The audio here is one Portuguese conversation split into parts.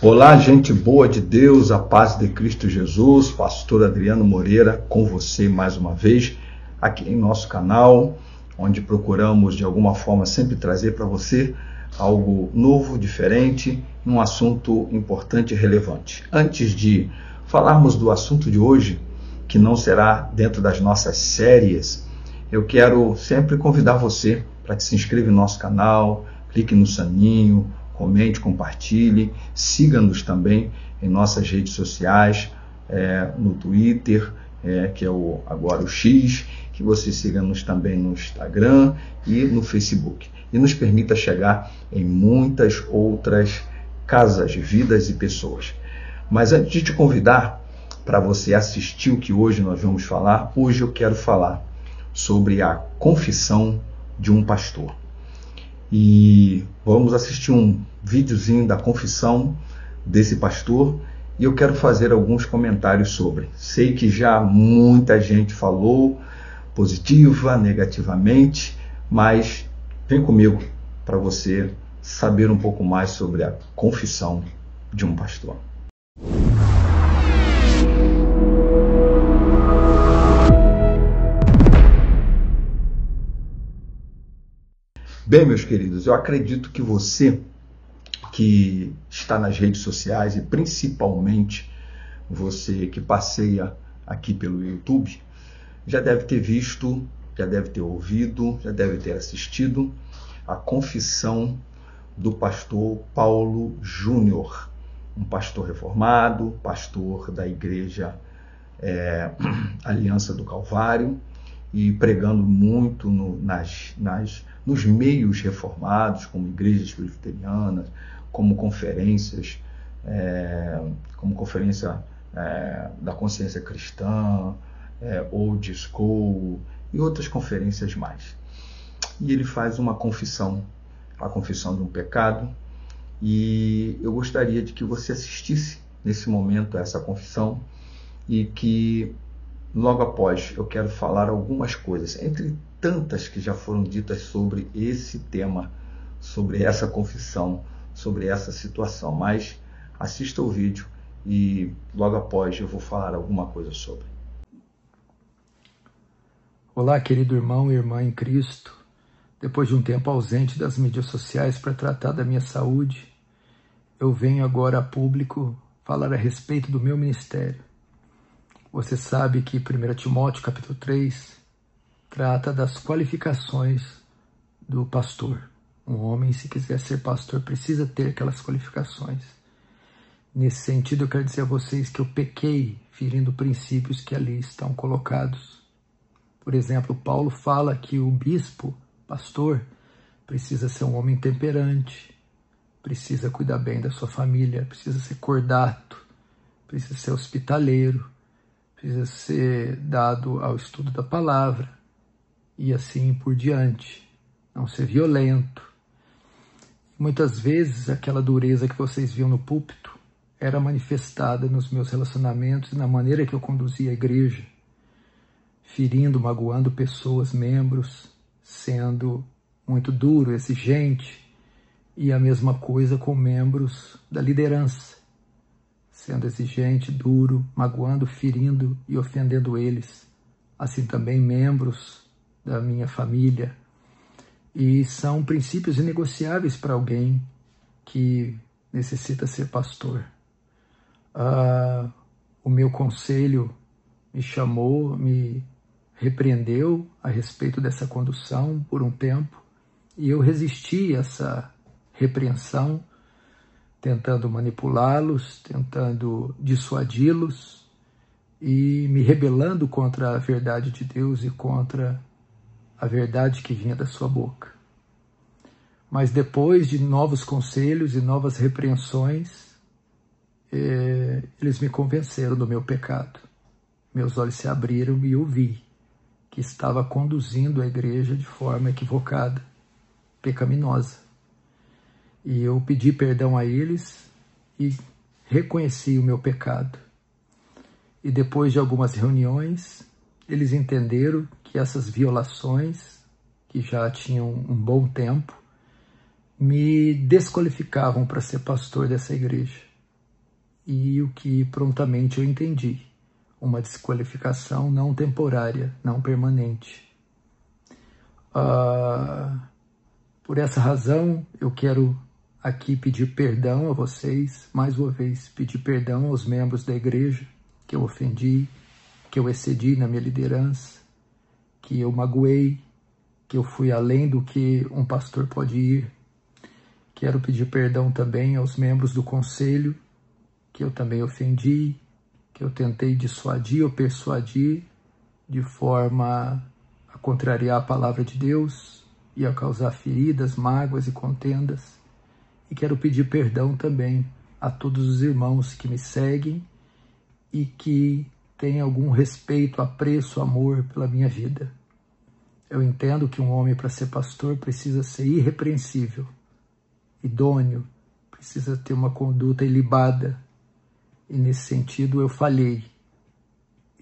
Olá, gente boa de Deus, a paz de Cristo Jesus, pastor Adriano Moreira com você mais uma vez aqui em nosso canal, onde procuramos de alguma forma sempre trazer para você algo novo, diferente, um assunto importante e relevante. Antes de falarmos do assunto de hoje, que não será dentro das nossas séries, eu quero sempre convidar você para que se inscreva no nosso canal, clique no sininho, comente, compartilhe, siga-nos também em nossas redes sociais, no Twitter, que é agora o X, que você siga-nos também no Instagram e no Facebook. E nos permita chegar em muitas outras casas, vidas e pessoas. Mas antes de te convidar para você assistir o que hoje nós vamos falar, hoje eu quero falar sobre a confissão de um pastor. E vamos assistir um videozinho da confissão desse pastor e eu quero fazer alguns comentários sobre. Sei que já muita gente falou positiva, negativamente, mas vem comigo para você saber um pouco mais sobre a confissão de um pastor. Bem, meus queridos, eu acredito que você que está nas redes sociais e principalmente você que passeia aqui pelo YouTube, já deve ter visto, já deve ter ouvido, já deve ter assistido a confissão do pastor Paulo Júnior, um pastor reformado, pastor da igreja Aliança do Calvário, e pregando muito nos meios reformados, como igrejas presbiterianas, como conferências, da consciência cristã, Old School e outras conferências mais. E ele faz uma confissão, a confissão de um pecado, e eu gostaria de que você assistisse nesse momento a essa confissão e que logo após eu quero falar algumas coisas, entre tantas que já foram ditas sobre esse tema, sobre essa confissão, sobre essa situação. Mas assista o vídeo e logo após eu vou falar alguma coisa sobre. Olá, querido irmão e irmã em Cristo. Depois de um tempo ausente das mídias sociais para tratar da minha saúde, eu venho agora a público falar a respeito do meu ministério. Você sabe que 1 Timóteo capítulo 3 trata das qualificações do pastor. Um homem, se quiser ser pastor, precisa ter aquelas qualificações. Nesse sentido, eu quero dizer a vocês que eu pequei ferindo princípios que ali estão colocados. Por exemplo, Paulo fala que o bispo, pastor, precisa ser um homem temperante, precisa cuidar bem da sua família, precisa ser cordato, precisa ser hospitaleiro, precisa ser dado ao estudo da palavra e assim por diante, não ser violento. Muitas vezes aquela dureza que vocês viam no púlpito era manifestada nos meus relacionamentos e na maneira que eu conduzia a igreja, ferindo, magoando pessoas, membros, sendo muito duro, exigente, e a mesma coisa com membros da liderança, sendo exigente, duro, magoando, ferindo e ofendendo eles. Assim também membros da minha família. E são princípios inegociáveis para alguém que necessita ser pastor. O meu conselho me chamou, me repreendeu a respeito dessa condução por um tempo, e eu resisti a essa repreensão, tentando manipulá-los, tentando dissuadi-los e me rebelando contra a verdade de Deus e contra a verdade que vinha da sua boca. Mas depois de novos conselhos e novas repreensões, eles me convenceram do meu pecado. Meus olhos se abriram e eu vi que estava conduzindo a igreja de forma equivocada, pecaminosa. E eu pedi perdão a eles e reconheci o meu pecado. E depois de algumas reuniões, eles entenderam que essas violações, que já tinham um bom tempo, me desqualificavam para ser pastor dessa igreja. e o que prontamente eu entendi: uma desqualificação não temporária, não permanente. Por essa razão, eu quero aqui pedir perdão a vocês, mais uma vez, pedir perdão aos membros da igreja que eu ofendi, que eu excedi na minha liderança, que eu magoei, que eu fui além do que um pastor pode ir. Quero pedir perdão também aos membros do conselho, que eu também ofendi, que eu tentei dissuadir ou persuadir de forma a contrariar a palavra de Deus e a causar feridas, mágoas e contendas. E quero pedir perdão também a todos os irmãos que me seguem e que têm algum respeito, apreço, amor pela minha vida. Eu entendo que um homem, para ser pastor, precisa ser irrepreensível, idôneo, precisa ter uma conduta ilibada. E nesse sentido eu falhei.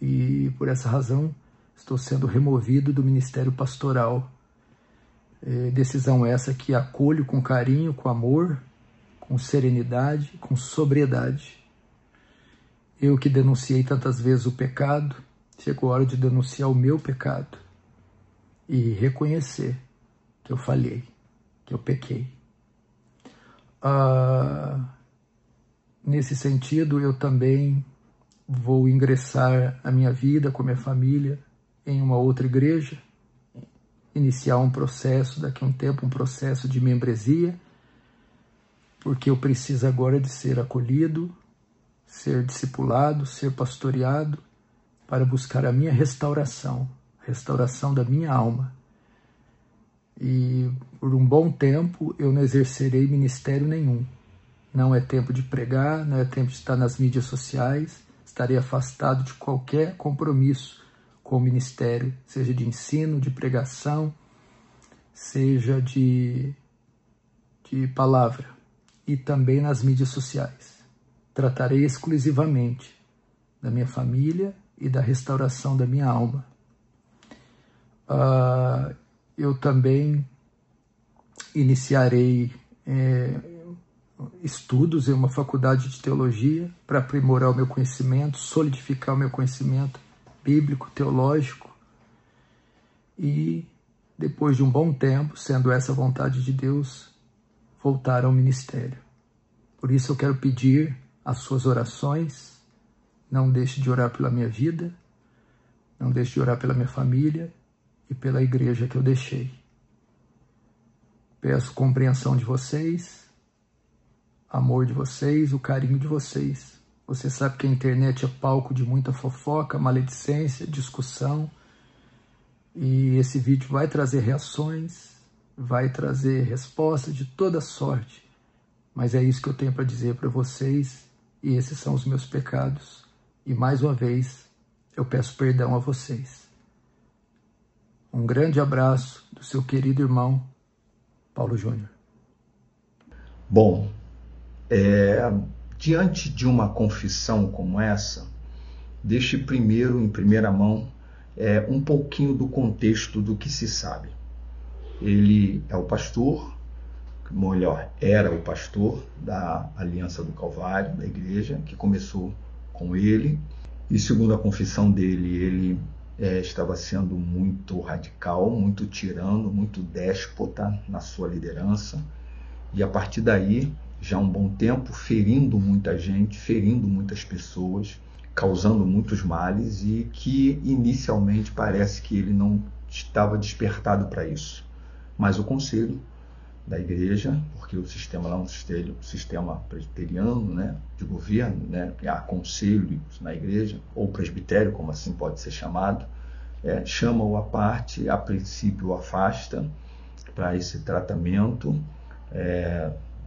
E por essa razão estou sendo removido do ministério pastoral. Decisão essa que acolho com carinho, com amor, com serenidade, com sobriedade. Eu que denunciei tantas vezes o pecado, chegou a hora de denunciar o meu pecado e reconhecer que eu falhei, que eu pequei. Nesse sentido, eu também vou ingressar a minha vida com a minha família em uma outra igreja, iniciar um processo, daqui a um tempo, um processo de membresia, porque eu preciso agora de ser acolhido, ser discipulado, ser pastoreado, para buscar a minha restauração da minha alma. E por um bom tempo eu não exercerei ministério nenhum. Não é tempo de pregar, não é tempo de estar nas mídias sociais, estarei afastado de qualquer compromisso com o ministério, seja de ensino, de pregação, seja de palavra, e também nas mídias sociais. Tratarei exclusivamente da minha família e da restauração da minha alma. Eu também iniciarei estudos em uma faculdade de teologia para aprimorar o meu conhecimento, solidificar o meu conhecimento bíblico, teológico, e depois de um bom tempo, sendo essa a vontade de Deus, voltar ao ministério. Por isso eu quero pedir as suas orações. Não deixe de orar pela minha vida, não deixe de orar pela minha família e pela igreja que eu deixei. Peço compreensão de vocês, amor de vocês, o carinho de vocês. Você sabe que a internet é palco de muita fofoca, maledicência, discussão. E esse vídeo vai trazer reações, vai trazer respostas de toda sorte. Mas é isso que eu tenho para dizer para vocês, e esses são os meus pecados. E mais uma vez, eu peço perdão a vocês. Um grande abraço do seu querido irmão, Paulo Júnior. Bom, diante de uma confissão como essa, deixe primeiro, em primeira mão, um pouquinho do contexto do que se sabe. Ele é o pastor, melhor, era o pastor da Aliança do Calvário, da igreja, que começou com ele. E segundo a confissão dele, ele estava sendo muito radical, muito tirano, muito déspota na sua liderança. E a partir daí, já há um bom tempo, ferindo muita gente, ferindo muitas pessoas, causando muitos males, e que inicialmente parece que ele não estava despertado para isso. Mas o conselho da igreja, porque o sistema lá é um sistema presbiteriano, né, de governo, né, há conselhos na igreja, ou presbitério, como assim pode ser chamado, chama-o à parte, a princípio o afasta para esse tratamento,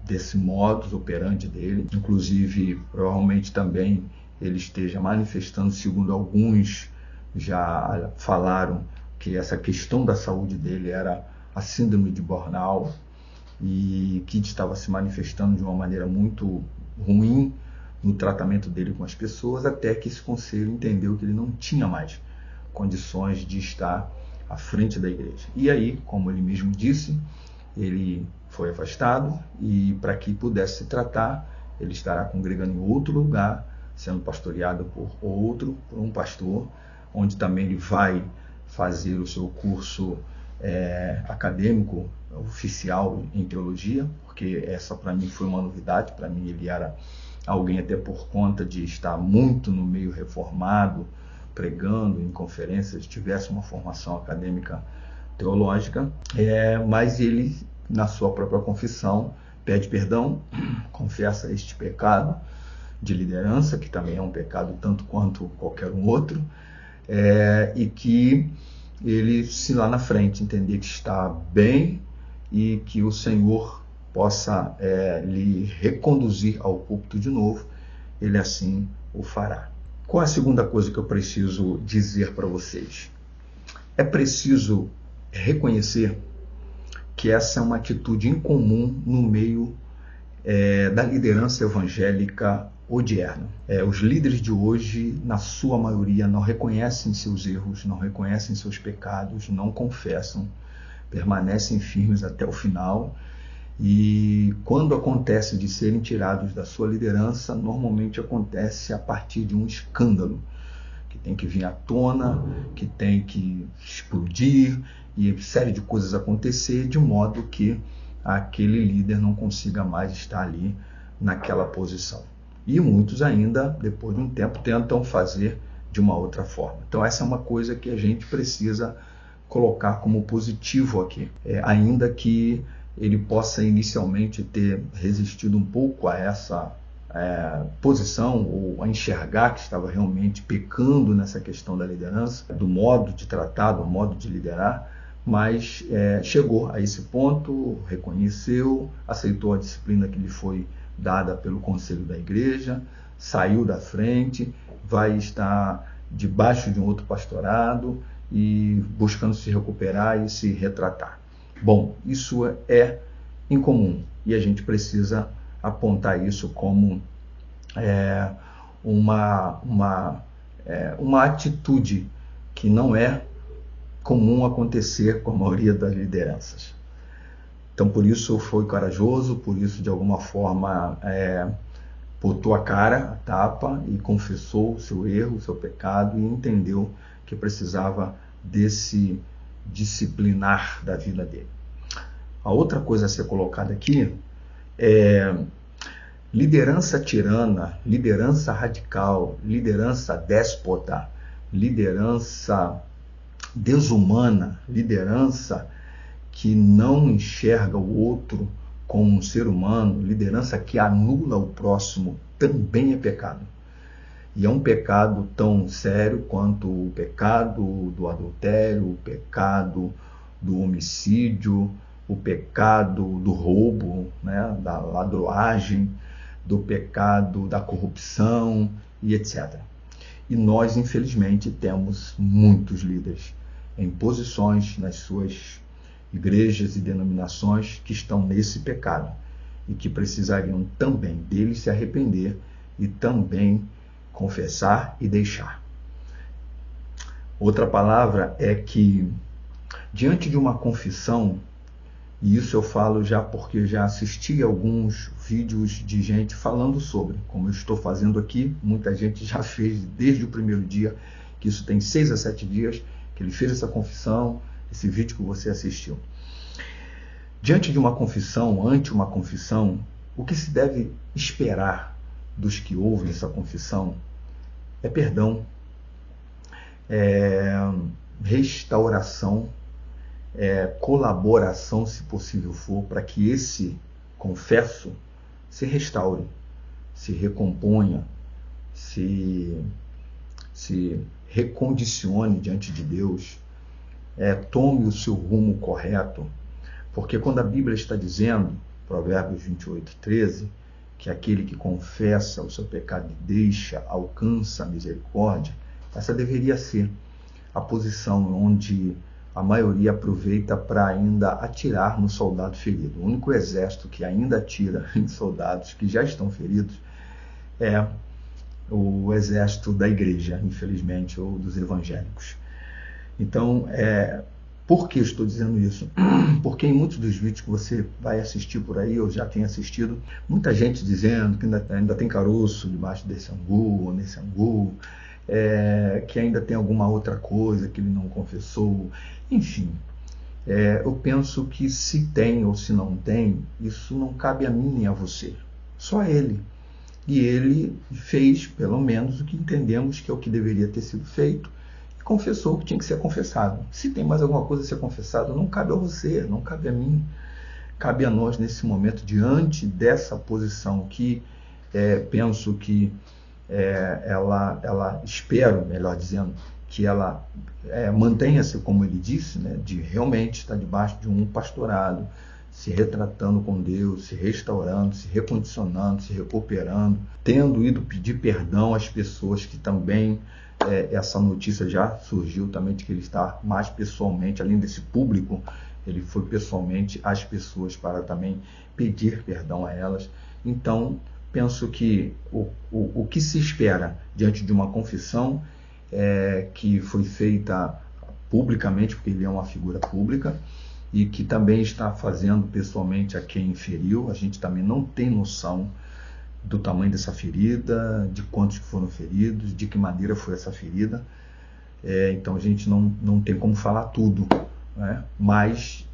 desse modus operandi dele. Inclusive, provavelmente também ele esteja manifestando, segundo alguns já falaram, que essa questão da saúde dele era a síndrome de burnout, e que estava se manifestando de uma maneira muito ruim no tratamento dele com as pessoas, até que esse conselho entendeu que ele não tinha mais condições de estar à frente da igreja. E aí, como ele mesmo disse, ele foi afastado, e para que pudesse se tratar, ele estará congregando em outro lugar, sendo pastoreado por um pastor, onde também ele vai fazer o seu curso acadêmico oficial em teologia, porque essa para mim foi uma novidade. Para mim ele era alguém, até por conta de estar muito no meio reformado, pregando em conferências, tivesse uma formação acadêmica teológica, mas ele, na sua própria confissão, pede perdão, confessa este pecado de liderança, que também é um pecado tanto quanto qualquer um outro, e que ele, se lá na frente entender que está bem e que o Senhor possa lhe reconduzir ao púlpito de novo, ele assim o fará. Qual a segunda coisa que eu preciso dizer para vocês? É preciso reconhecer que essa é uma atitude incomum no meio da liderança evangélica odierna. Os líderes de hoje, na sua maioria, não reconhecem seus erros, não reconhecem seus pecados, não confessam, permanecem firmes até o final, e quando acontece de serem tirados da sua liderança, normalmente acontece a partir de um escândalo que tem que vir à tona, que tem que explodir, e série de coisas acontecer, de modo que aquele líder não consiga mais estar ali naquela posição. E muitos ainda, depois de um tempo, tentam fazer de uma outra forma. Então essa é uma coisa que a gente precisa colocar como positivo aqui. Ainda que ele possa inicialmente ter resistido um pouco a essa posição, ou a enxergar que estava realmente pecando nessa questão da liderança, do modo de tratar, do modo de liderar, mas chegou a esse ponto, reconheceu, aceitou a disciplina que lhe foi dada pelo conselho da igreja, saiu da frente, vai estar debaixo de um outro pastorado e buscando se recuperar e se retratar. Bom, isso é incomum e a gente precisa apontar isso como uma atitude que não é comum acontecer com a maioria das lideranças. Então, por isso foi corajoso, por isso, de alguma forma, botou a cara, a tapa, e confessou o seu erro, o seu pecado, e entendeu que precisava desse disciplinar da vida dele. A outra coisa a ser colocada aqui é liderança tirana, liderança radical, liderança déspota, liderança desumana, liderança que não enxerga o outro como um ser humano, liderança que anula o próximo, também é pecado. E é um pecado tão sério quanto o pecado do adultério, o pecado do homicídio, o pecado do roubo, né, da ladroagem, do pecado da corrupção e etc. E nós, infelizmente, temos muitos líderes em posições nas suas igrejas e denominações que estão nesse pecado e que precisariam também dele se arrepender e também confessar e deixar. Outra palavra é que, diante de uma confissão, e isso eu falo já porque já assisti alguns vídeos de gente falando sobre, como eu estou fazendo aqui, muita gente já fez desde o primeiro dia, que isso tem 6 a 7 dias, que ele fez essa confissão, esse vídeo que você assistiu. Diante de uma confissão, ante uma confissão, o que se deve esperar dos que ouvem essa confissão é perdão, restauração, colaboração, se possível for, para que esse confesso se restaure, se recomponha, se recondicione diante de Deus, tome o seu rumo correto, porque quando a Bíblia está dizendo, Provérbios 28:13, que aquele que confessa o seu pecado e deixa, alcança a misericórdia, essa deveria ser a posição onde a maioria aproveita para ainda atirar no soldado ferido. O único exército que ainda atira em soldados que já estão feridos é o exército da igreja, infelizmente, ou dos evangélicos. Então, Por que estou dizendo isso? Porque em muitos dos vídeos que você vai assistir por aí, eu já tenho assistido, muita gente dizendo que ainda tem caroço debaixo desse angu ou nesse angu, que ainda tem alguma outra coisa que ele não confessou, enfim. Eu penso que se tem ou se não tem, isso não cabe a mim nem a você, só a ele. E ele fez, pelo menos, o que entendemos que é o que deveria ter sido feito, e confessou o que tinha que ser confessado. Se tem mais alguma coisa a ser confessada, não cabe a você, não cabe a mim. Cabe a nós, nesse momento, diante dessa posição que penso que ela espero, melhor dizendo, que ela mantenha-se, como ele disse, né, de realmente estar debaixo de um pastorado, se retratando com Deus, se restaurando, se recondicionando, se recuperando, tendo ido pedir perdão às pessoas que também, essa notícia já surgiu também de que ele está mais pessoalmente, além desse público, ele foi pessoalmente às pessoas para também pedir perdão a elas. Então, penso que o que se espera diante de uma confissão que foi feita publicamente, porque ele é uma figura pública, e que também está fazendo pessoalmente a quem feriu. A gente também não tem noção do tamanho dessa ferida, de quantos que foram feridos, de que maneira foi essa ferida. Então a gente não tem como falar tudo, né? Mas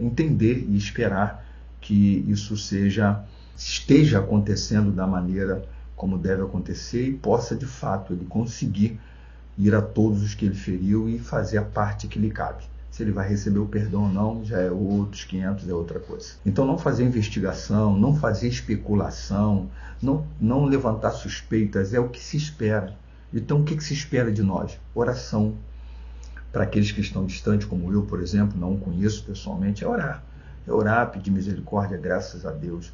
entender e esperar que isso esteja acontecendo da maneira como deve acontecer e possa de fato ele conseguir ir a todos os que ele feriu e fazer a parte que lhe cabe. Se ele vai receber o perdão ou não, já é outros 500, é outra coisa. Então não fazer investigação, não fazer especulação, não levantar suspeitas, é o que se espera. Então o que se espera de nós? Oração. Para aqueles que estão distantes, como eu, por exemplo, não o conheço pessoalmente, é orar. É orar, pedir misericórdia, graças a Deus.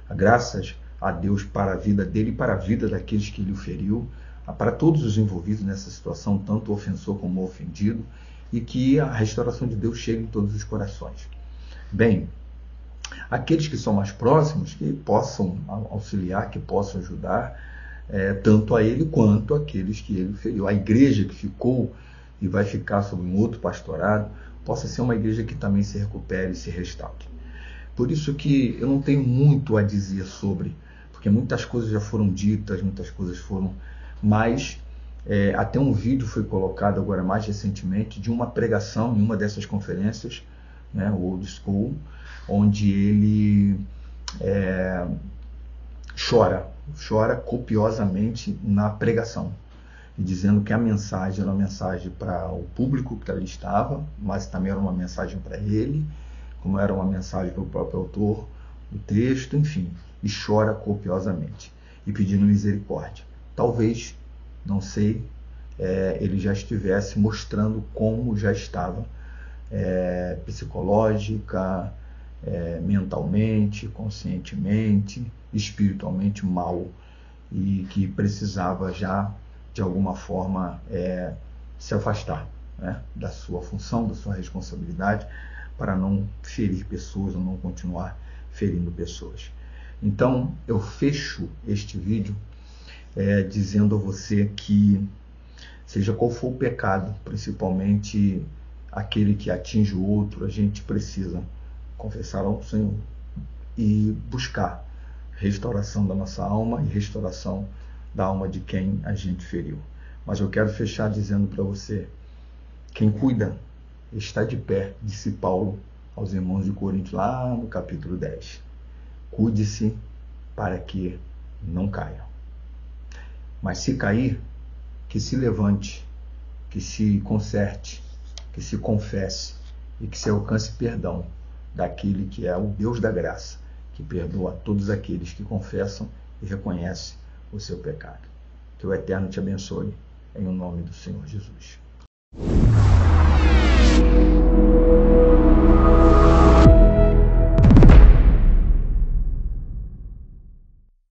Graças a Deus para a vida dele e para a vida daqueles que ele o feriu, para todos os envolvidos nessa situação, tanto o ofensor como o ofendido, e que a restauração de Deus chegue em todos os corações. Bem, aqueles que são mais próximos, que possam auxiliar, que possam ajudar, tanto a ele quanto aqueles que ele feriu. A igreja que ficou e vai ficar sob um outro pastorado, possa ser uma igreja que também se recupere e se restaure. Por isso que eu não tenho muito a dizer sobre, porque muitas coisas já foram ditas, muitas coisas foram, mas até um vídeo foi colocado agora mais recentemente de uma pregação em uma dessas conferências, né, o Old School, onde ele chora copiosamente na pregação, e dizendo que a mensagem era uma mensagem para o público que ali estava, mas também era uma mensagem para ele, como era uma mensagem para o próprio autor do texto, enfim, e chora copiosamente, e pedindo misericórdia. Talvez, não sei, ele já estivesse mostrando como já estava psicológica, mentalmente, conscientemente, espiritualmente mal, e que precisava já, de alguma forma, se afastar, né, da sua função, da sua responsabilidade, para não ferir pessoas ou não continuar ferindo pessoas. Então, eu fecho este vídeo dizendo a você que, seja qual for o pecado, principalmente aquele que atinge o outro, a gente precisa confessar ao Senhor e buscar restauração da nossa alma e restauração da alma de quem a gente feriu. Mas eu quero fechar dizendo para você, quem cuida está de pé, disse Paulo aos irmãos de Corinto, lá no capítulo 10. Cuide-se para que não caia. Mas se cair, que se levante, que se conserte, que se confesse e que se alcance perdão daquele que é o Deus da graça, que perdoa a todos aqueles que confessam e reconhecem o seu pecado. Que o Eterno te abençoe, em nome do Senhor Jesus.